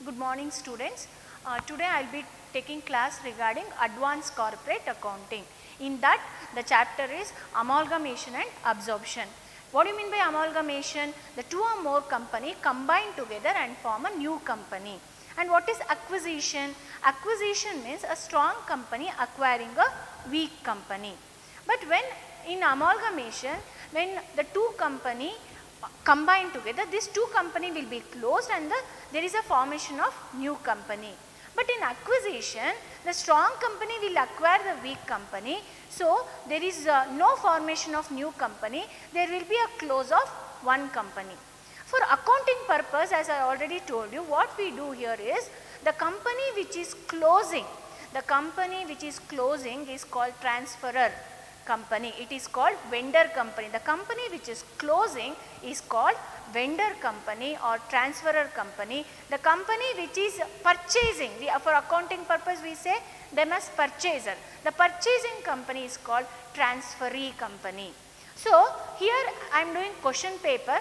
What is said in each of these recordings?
Good morning students. Today I will be taking class regarding advanced corporate accounting. In that the chapter is amalgamation and absorption. What do you mean by amalgamation? The two or more company combine together and form a new company. And what is acquisition? Acquisition means a strong company acquiring a weak company. But when in amalgamation, when the two company combined together, these two company will be closed and there is a formation of new company. But in acquisition, the strong company will acquire the weak company. So, there is no formation of new company, there will be a close of one company. For accounting purpose, as I already told you, what we do here is the company which is closing, is called transferor company. It is called vendor company. The company which is closing is called vendor company or transferor company. The company which is purchasing, for accounting purpose we say them as purchaser. The purchasing company is called transferee company. So, here I am doing question paper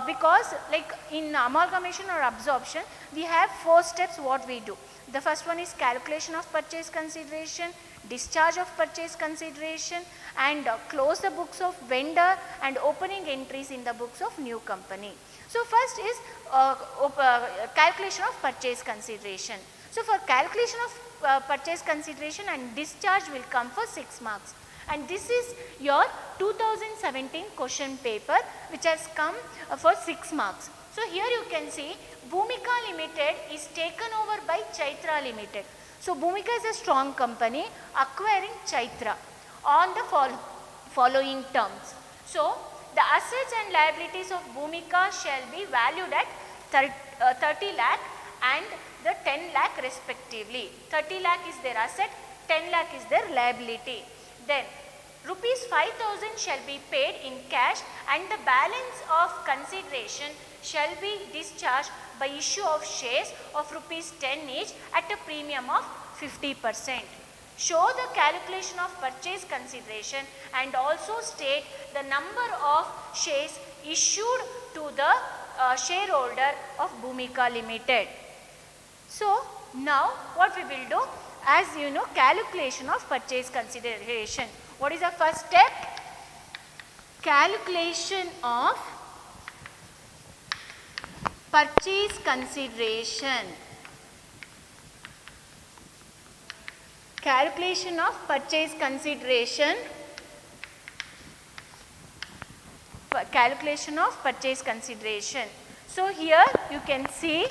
because like in amalgamation or absorption we have 4 steps what we do. The first one is calculation of purchase consideration, discharge of purchase consideration, and close the books of vendor and opening entries in the books of new company. So, first is calculation of purchase consideration. So, for calculation of purchase consideration and discharge will come for 6 marks, and this is your 2017 question paper which has come for 6 marks. So, here you can see Bhumika Limited is taken over by Chaitra Limited. So, Bhumika is a strong company acquiring Chaitra on the following terms. So, the assets and liabilities of Bhumika shall be valued at 30 lakh and the 10 lakh respectively. 30 lakh is their asset, 10 lakh is their liability. Then rupees 5,000 shall be paid in cash and the balance of consideration shall be discharged by issue of shares of rupees 10 each at a premium of 50%. Show the calculation of purchase consideration and also state the number of shares issued to the shareholder of Bhumika Limited. So, now what we will do, as you know, calculation of purchase consideration. What is the first step? Calculation of purchase consideration. Calculation of purchase consideration. Calculation of purchase consideration. So, here you can see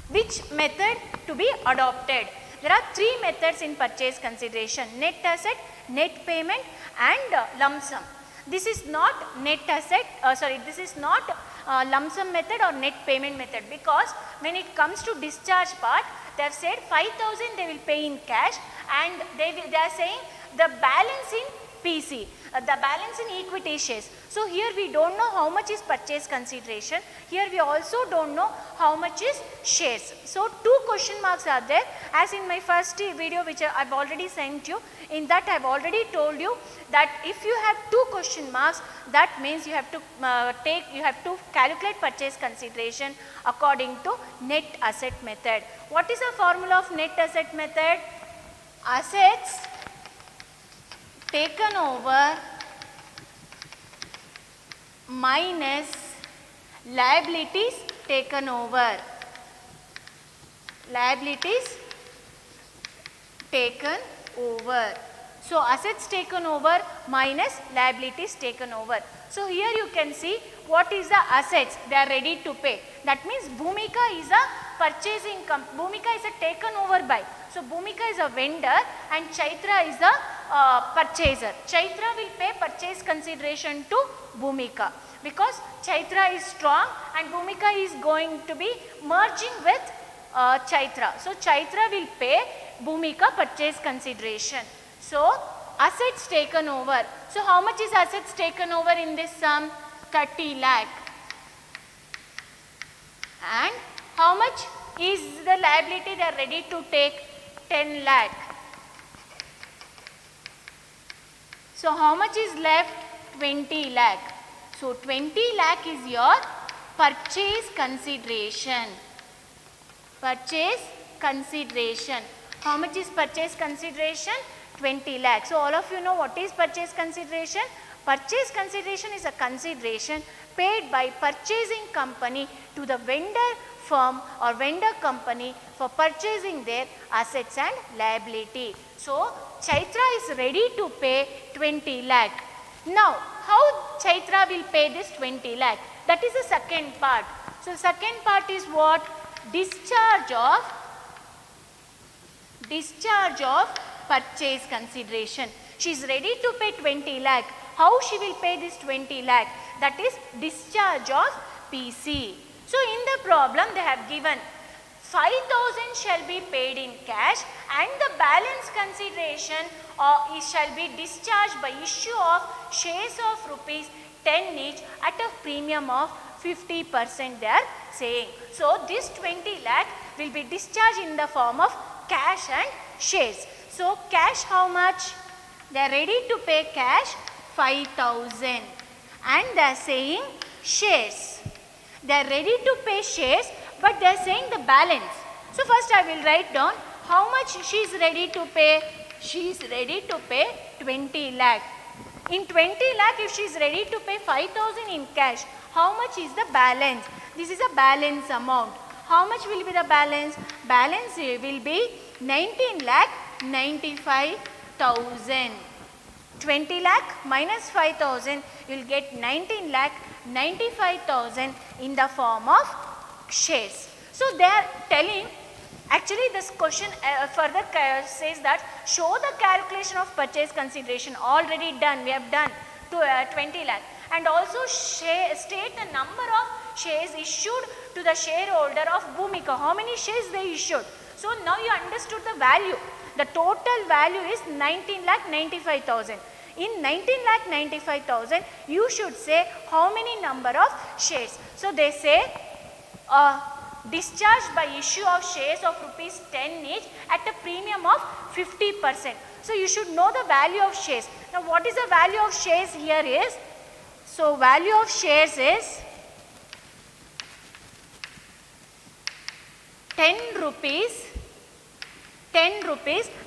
which method to be adopted. There are 3 methods in purchase consideration: net asset, net payment and lump sum. This is not net asset, this is not lump sum method or net payment method, because when it comes to discharge part, they have said 5,000 they will pay in cash and they are saying the balance in PC, the balance in equity shares. So, here we do not know how much is purchase consideration, here we also do not know how much is shares. So, 2 question marks are there, as in my first video which I have already sent you. In that I have already told you that if you have 2 question marks, that means you have to calculate purchase consideration according to net asset method. What is the formula of net asset method? Assets taken over minus liabilities taken over. Liabilities taken over. So, assets taken over minus liabilities taken over. So, here you can see what is the assets they are ready to pay. That means Bhumika is a purchasing company, Bhumika is a taken over by. So, Bhumika is a vendor and Chaitra is a purchaser. Chaitra will pay purchase consideration to Bhumika because Chaitra is strong and Bhumika is going to be merging with Chaitra. So, Chaitra will pay Bhumika purchase consideration. So, assets taken over. So, how much is assets taken over in this sum? 30 lakh. And how much is the liability they are ready to take? 10 lakh. So, how much is left? 20 lakh. So, 20 lakh is your purchase consideration. Purchase consideration. How much is purchase consideration? 20 lakh. So all of you know what is purchase consideration? Purchase consideration is a consideration paid by purchasing company to the vendor firm or vendor company for purchasing their assets and liability. So Chaitra is ready to pay 20 lakh. Now how Chaitra will pay this 20 lakh? That is the second part. So second part is what? Discharge of purchase consideration. She is ready to pay 20 lakh. How she will pay this 20 lakh? That is discharge of PC. So in the problem they have given 5,000 shall be paid in cash and the balance consideration shall be discharged by issue of shares of rupees 10 each at a premium of 50% they are saying. So this 20 lakh will be discharged in the form of cash and shares. So cash how much? They are ready to pay cash 5,000 and they are saying shares. They are ready to pay shares but they are saying the balance. So first I will write down how much she is ready to pay. She is ready to pay 20 lakh. In 20 lakh if she is ready to pay 5,000 in cash, how much is the balance? This is a balance amount. How much will be the balance? Balance will be 19 lakh 95,000. 20 lakh minus 5,000, you will get 19 lakh 95,000 in the form of shares. So they are telling, actually this question further says that show the calculation of purchase consideration. Already done, we have done to 20 lakh. And also state the number of shares issued to the shareholder of Bhumika. How many shares they issued? So now you understood the value. The total value is 19 lakh 95,000. In 19 lakh 95,000, you should say how many number of shares. So they say discharged by issue of shares of rupees 10 each at a premium of 50%. So you should know the value of shares. Now what is the value of shares here is? So value of shares is 10 rupees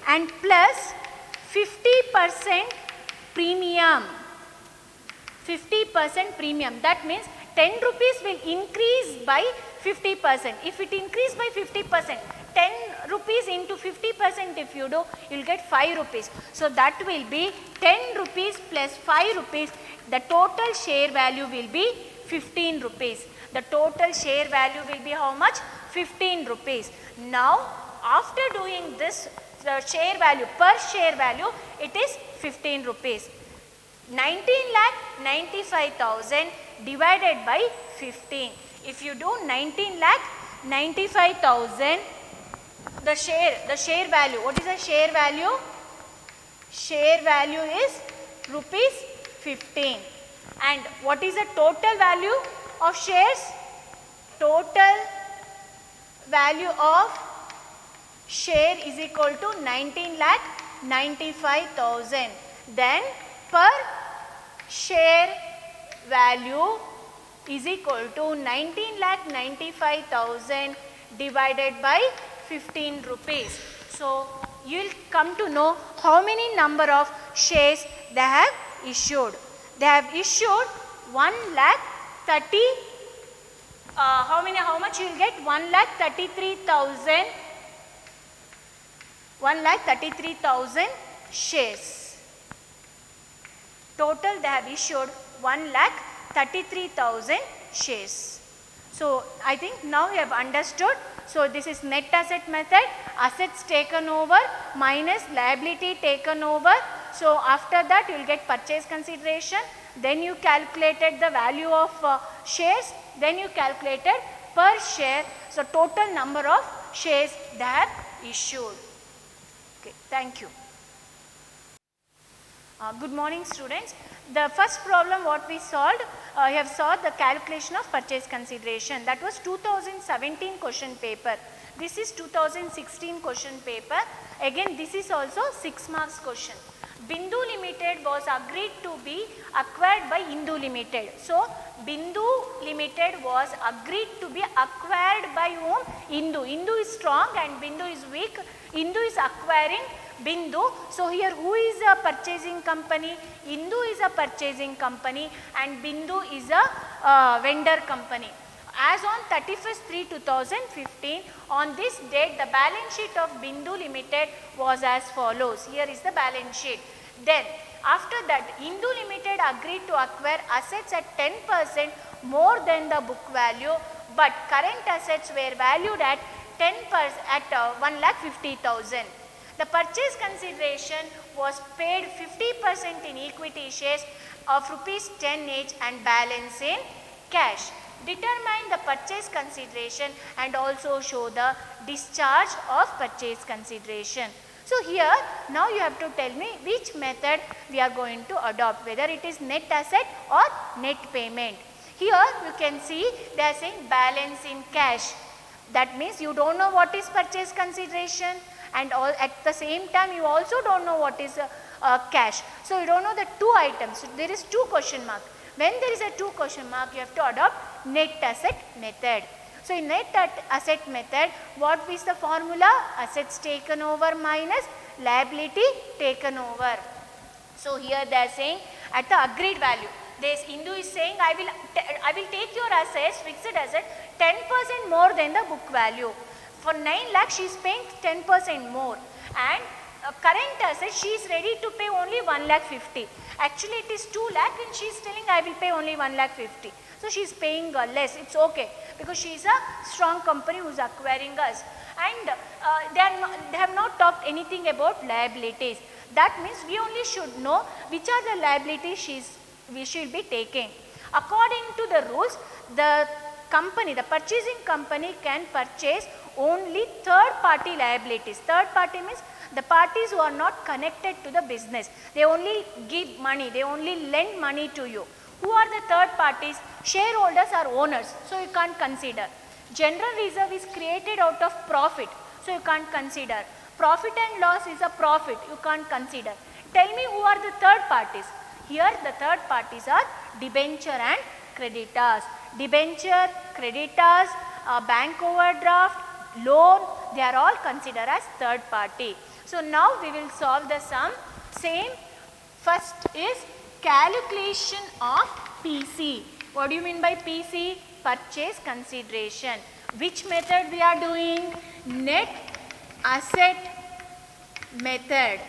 and plus 50% premium. 50% premium. That means 10 rupees will increase by 50%. If it increase by 50%, 10 rupees into 50% if you do, you will get 5 rupees. So that will be 10 rupees plus 5 rupees. The total share value will be 15 rupees. The total share value will be how much? 15 rupees. Now after doing this, the share value, per share value, it is 15 rupees. 19 lakh 95,000 divided by 15. If you do 19 lakh 95,000, the share value, what is the share value? Share value is rupees 15. And what is the total value of shares? Total value of share is equal to 19 lakh 95,000. Then per share value is equal to 19 lakh 95,000 divided by 15 rupees. So you will come to know how many number of shares they have issued. They have issued 1 lakh 30. How much you will get? 1 lakh 33,000. 1 lakh 33,000 shares. Total they have issued 1 lakh 33,000 shares. So I think now you have understood. So this is net asset method, assets taken over minus liability taken over. So after that you will get purchase consideration, then you calculated the value of shares, then you calculated per share. So total number of shares they have issued. Okay, thank you. Good morning students. The first problem what we solved, you have solved the calculation of purchase consideration. That was 2017 question paper. This is 2016 question paper. Again this is also 6 marks question. Bindu Limited was agreed to be acquired by Hindu Limited. So, Bindu Limited was agreed to be acquired by whom? Hindu. Hindu is strong and Bindu is weak. Hindu is acquiring Bindu. So, here who is a purchasing company? Hindu is a purchasing company and Bindu is a vendor company. As on 31st/3/2015, on this date the balance sheet of Bindu Limited was as follows. Here is the balance sheet. Then after that Hindu Limited agreed to acquire assets at 10% more than the book value, but current assets were valued at 10% at 1,50,000. The purchase consideration was paid 50% in equity shares of rupees 10 each and balance in cash. Determine the purchase consideration and also show the discharge of purchase consideration. So, here now you have to tell me which method we are going to adopt, whether it is net asset or net payment. Here you can see they are saying balance in cash. That means you do not know what is purchase consideration and at the same time you also do not know what is cash. So, you do not know the two items. So, there is two question mark. When there is a two question mark, you have to adopt net asset method. So, in net asset method, what is the formula? Assets taken over minus liability taken over. So, here they are saying at the agreed value. This Hindu is saying I will take your assets, fixed asset 10% more than the book value. For 9 lakh she is paying 10% more and current asset she is ready to pay only 1,50,000. Actually it is 2 lakh and she is telling I will pay only 1,50,000. So she is paying less, it is okay because she is a strong company who is acquiring us and they have not talked anything about liabilities. That means we only should know which are the liabilities we should be taking. According to the rules, the company, the purchasing company can purchase only third party liabilities. Third party means the parties who are not connected to the business. They only give money, they only lend money to you. Who are the third parties? Shareholders are owners, so you can't consider. General reserve is created out of profit, so you can't consider. Profit and loss is a profit, you can't consider. Tell me who are the third parties? Here the third parties are debenture and creditors. Debenture, creditors, bank overdraft, loan, they are all considered as third party. So, now we will solve the sum. Same, first is calculation of PC. What do you mean by PC? Purchase consideration. Which method we are doing? Net asset method.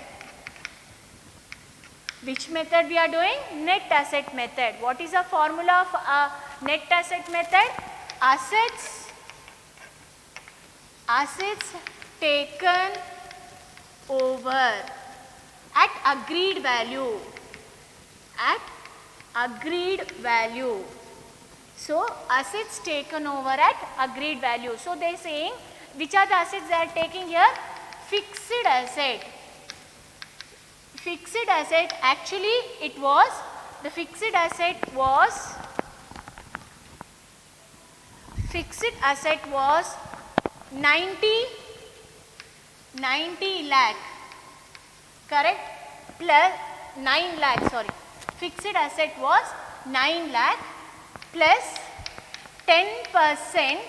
Which method we are doing? Net asset method. What is the formula of net asset method? Assets taken over at agreed value. At agreed value. So, assets taken over at agreed value. So, they are saying which are the assets they are taking here? Fixed asset. Fixed asset, actually it was, the fixed asset was 90 lakh, correct, plus 9 lakh, sorry. Fixed asset was 9 lakh plus 10%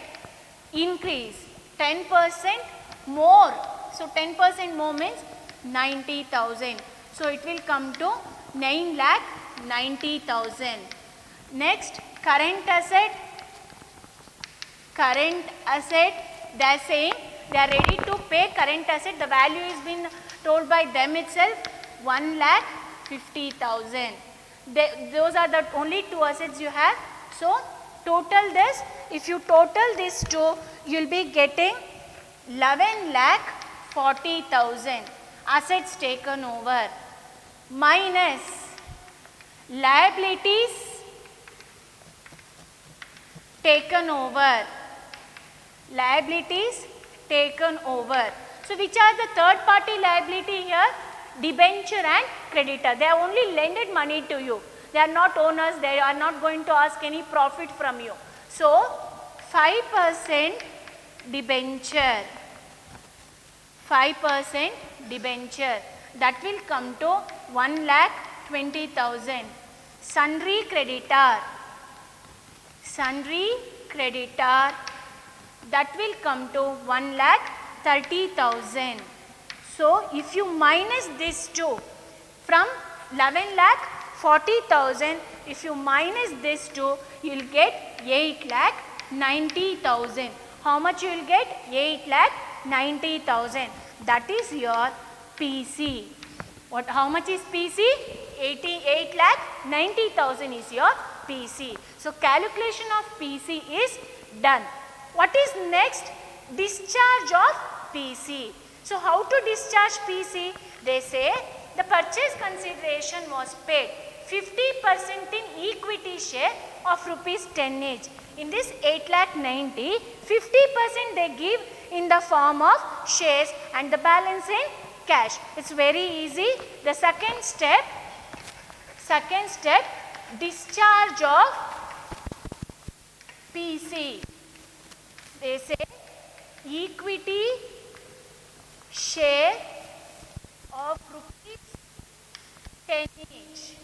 increase, 10% more. So, 10% more means 90,000. So, it will come to 9,90,000. Next, current asset. Current asset, they are saying they are ready to pay current asset. The value is been told by them itself, 1,50,000. Those are the only two assets you have. So, total this, if you total this two, you will be getting 11,40,000 assets taken over minus liabilities taken over. Liabilities taken over. So, which are the third party liability here? Debenture and creditor. They have only lended money to you. They are not owners. They are not going to ask any profit from you. So, 5% debenture. That will come to 1,20,000. Sundry creditor, that will come to 1,30,000. So if you minus this two from 11,40,000, if you minus this two, you will get 8,90,000. How much you will get? 8,90,000. That is your PC. How much is PC? 8,90,000 is your PC. So calculation of PC is done. What is next? Discharge of PC. So how to discharge PC? They say the purchase consideration was paid 50% in equity share of rupees 10 each. In this 8,90,000, 50% they give in the form of shares and the balance in cash. It's very easy. The second step, discharge of PC. They say equity share of rupees 10 each.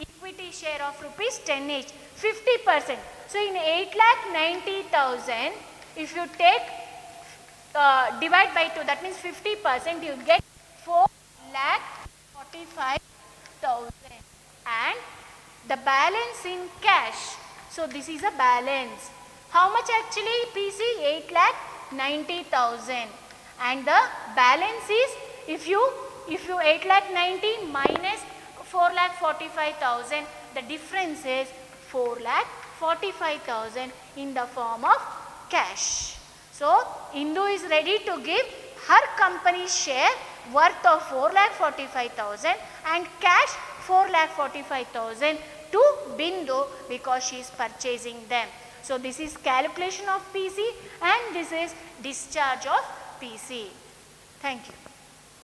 Equity share of rupees 10 each, 50%. So in 8,90,000, if you take divide by 2, that means 50%, you get 4,45,000 and the balance in cash. So this is a balance. How much actually PC? 8,90,000 and the balance is, if you 8,90,000 minus 4,45,000, the difference is 4,45,000 in the form of cash. So Indu is ready to give her company's share worth of 4,45,000 and cash 4,45,000 to Bindu because she is purchasing them. So this is calculation of PC and this is discharge of PC. Thank you.